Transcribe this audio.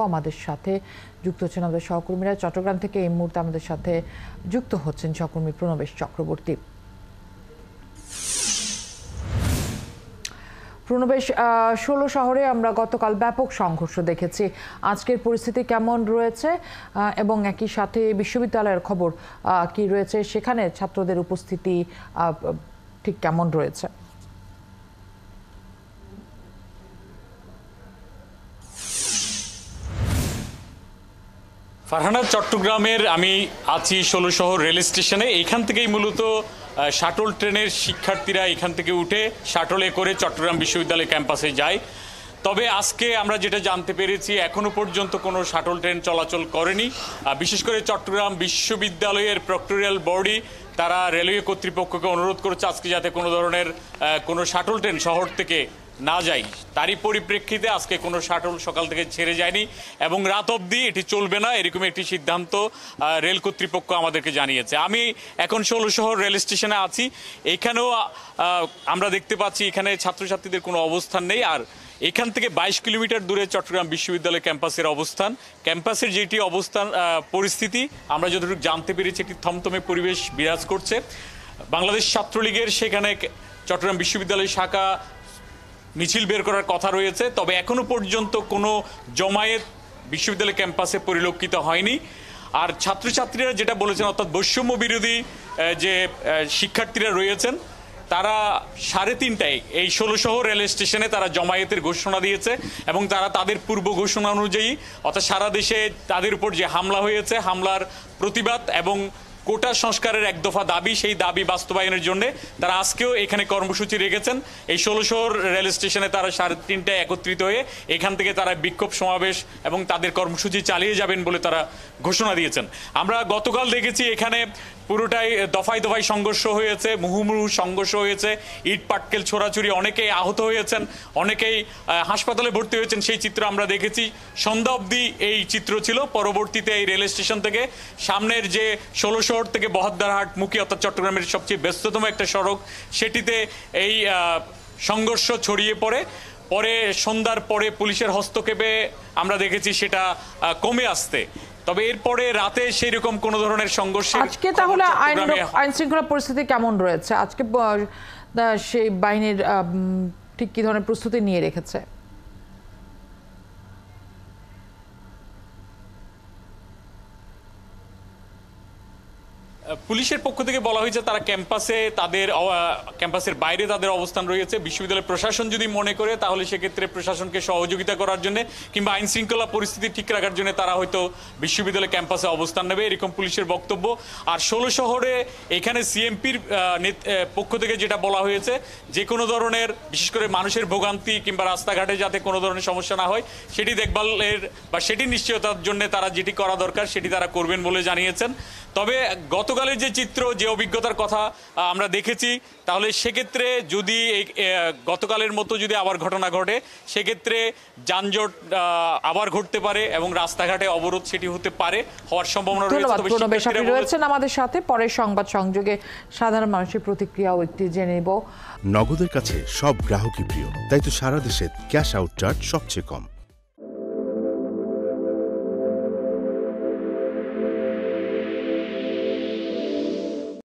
আমাদের সাথে যুক্ত হচ্ছেন আমাদের সহকর্মীরা। চট্টগ্রাম থেকে এই মুহূর্তে আমাদের সাথে যুক্ত হচ্ছেন সহকর্মী প্রণবেশ চক্রবর্তী। প্রণবেশ, ১৬ শহরে আমরা গতকাল ব্যাপক সংঘর্ষ দেখেছি, আজকের পরিস্থিতি কেমন রয়েছে এবং একই সাথে বিশ্ববিদ্যালয়ের খবর কি রয়েছে, সেখানে ছাত্রদের উপস্থিতি ঠিক কেমন রয়েছে? ফারহানা, চট্টগ্রামের আমি আছি ১৬ শহর রেল স্টেশনে। এইখান থেকেই মূলত শাটল ট্রেনের শিক্ষার্থীরা এখান থেকে উঠে শাটলে করে চট্টগ্রাম বিশ্ববিদ্যালয় ক্যাম্পাসে যায়। তবে আজকে আমরা যেটা জানতে পেরেছি, এখনো পর্যন্ত কোনো শাটল ট্রেন চলাচল করেনি। বিশেষ করে চট্টগ্রাম বিশ্ববিদ্যালয়ের প্রক্টরিয়াল বডি তারা রেলওয়ে কর্তৃপক্ষকে অনুরোধ করেছে আজকে যাতে কোনো ধরনের কোনো শাটল ট্রেন শহর থেকে না যাই। তারই পরিপ্রেক্ষিতে আজকে কোনো শাটল সকাল থেকে ছেড়ে যায়নি এবং রাত অবধি এটি চলবে না, এরকম একটি সিদ্ধান্ত রেল কর্তৃপক্ষ আমাদেরকে জানিয়েছে। আমি এখন ১৬ শহর রেল স্টেশনে আছি। এখানেও আমরা দেখতে পাচ্ছি এখানে ছাত্রছাত্রীদের কোনো অবস্থান নেই। আর এখান থেকে ২২ কিলোমিটার দূরে চট্টগ্রাম বিশ্ববিদ্যালয় ক্যাম্পাসের অবস্থান। ক্যাম্পাসের যেটি অবস্থান পরিস্থিতি আমরা যতটুকু জানতে পেরেছি, একটি থমথমে পরিবেশ বিরাজ করছে। বাংলাদেশ ছাত্রলীগের সেখানে চট্টগ্রাম বিশ্ববিদ্যালয় শাখা মিছিল বের করার কথা রয়েছে, তবে এখনো পর্যন্ত কোনো জমায়েত বিশ্ববিদ্যালয় ক্যাম্পাসে পরিলক্ষিত হয়নি। আর ছাত্রছাত্রীরা যেটা বলেছেন, অর্থাৎ বৈষম্য বিরোধী যে শিক্ষার্থীরা রয়েছেন, তারা ৩:৩০টায় এই ১৬ শহর রেল স্টেশনে তারা জমায়েতের ঘোষণা দিয়েছে এবং তারা তাদের পূর্ব ঘোষণা অনুযায়ী, অর্থাৎ সারা দেশে তাদের উপর যে হামলা হয়েছে, হামলার প্রতিবাদ এবং কোটা সংস্কারের এক দফা দাবি, সেই দাবি বাস্তবায়নের জন্য তারা আজকেও এখানে কর্মসূচি রেখেছেন। এই ১৬ শহর রেল স্টেশনে তারা ৩:৩০টায় একত্রিত হয়ে এখান থেকে তারা বিক্ষোভ সমাবেশ এবং তাদের কর্মসূচি চালিয়ে যাবেন বলে তারা ঘোষণা দিয়েছেন। আমরা গতকাল দেখেছি এখানে পুরোটাই দফায় দফায় সংঘর্ষ হয়েছে, মুহুর্মুহু সংঘর্ষ হয়েছে, ইট পাটকেল ছোড়াছুড়ি, অনেকেই আহত হয়েছেন, অনেকেই হাসপাতালে ভর্তি হয়েছেন। সেই চিত্র আমরা দেখেছি। সন্ধ্যা অবধি এই চিত্র ছিল। পরবর্তীতে এই রেল স্টেশন থেকে সামনের যে ১৬ শহর থেকে বহদ্দারহাট মুখী, অর্থাৎ চট্টগ্রামের সবচেয়ে ব্যস্ততম একটা সড়ক, সেটিতে এই সংঘর্ষ ছড়িয়ে পড়ে। পরে সন্ধ্যার পরে পুলিশের হস্তক্ষেপে আমরা দেখেছি সেটা কমে আসতে। তবে এরপরে রাতে সেই রকম কোন ধরনের সংঘর্ষ। আজকে তাহলে আইন শৃঙ্খলা পরিস্থিতি কেমন রয়েছে? আজকে সেই বাহিনীর ঠিক কি ধরনের প্রস্তুতি নিয়ে রেখেছে? পুলিশের পক্ষ থেকে বলা হয়েছে তারা ক্যাম্পাসের বাইরে তাদের অবস্থান রয়েছে। বিশ্ববিদ্যালয় প্রশাসন যদি মনে করে তাহলে সেক্ষেত্রে প্রশাসনকে সহযোগিতা করার জন্য কিংবা আইন শৃঙ্খলা পরিস্থিতি ঠিক রাখার জন্য তারা হয়তো বিশ্ববিদ্যালয় ক্যাম্পাসে অবস্থান নেবে, এরকম পুলিশের বক্তব্য। আর ১৬ শহরে এখানে সিএমপির পক্ষ থেকে যেটা বলা হয়েছে, যে কোনো ধরনের বিশেষ করে মানুষের ভোগান্তি কিংবা রাস্তাঘাটে যাতে কোনো ধরনের সমস্যা না হয় সেটি দেখভালের বা সেটি নিশ্চয়তার জন্য তারা যেটি করা দরকার সেটি তারা করবেন বলে জানিয়েছেন। তবে গতকালের যে চিত্র, যে অভিজ্ঞতার কথা আমরা দেখেছি, তাহলে সেক্ষেত্রে যদি গতকালের মতো যদি আবার ঘটনা ঘটে, সেক্ষেত্রে যানজট আবার ঘটতে পারে এবং রাস্তাঘাটে অবরোধ সেটি হতে পারে, হওয়ার সম্ভাবনা রয়েছে। আমাদের সাথে পরের সংবাদ সংযোগে সাধারণ মানুষের প্রতিক্রিয়াও একটি জেনে নেব। নগদের কাছে সব গ্রাহকই প্রিয়, তাই তো সারা দেশে ক্যাশ আউট চার্জ সবচেয়ে কম।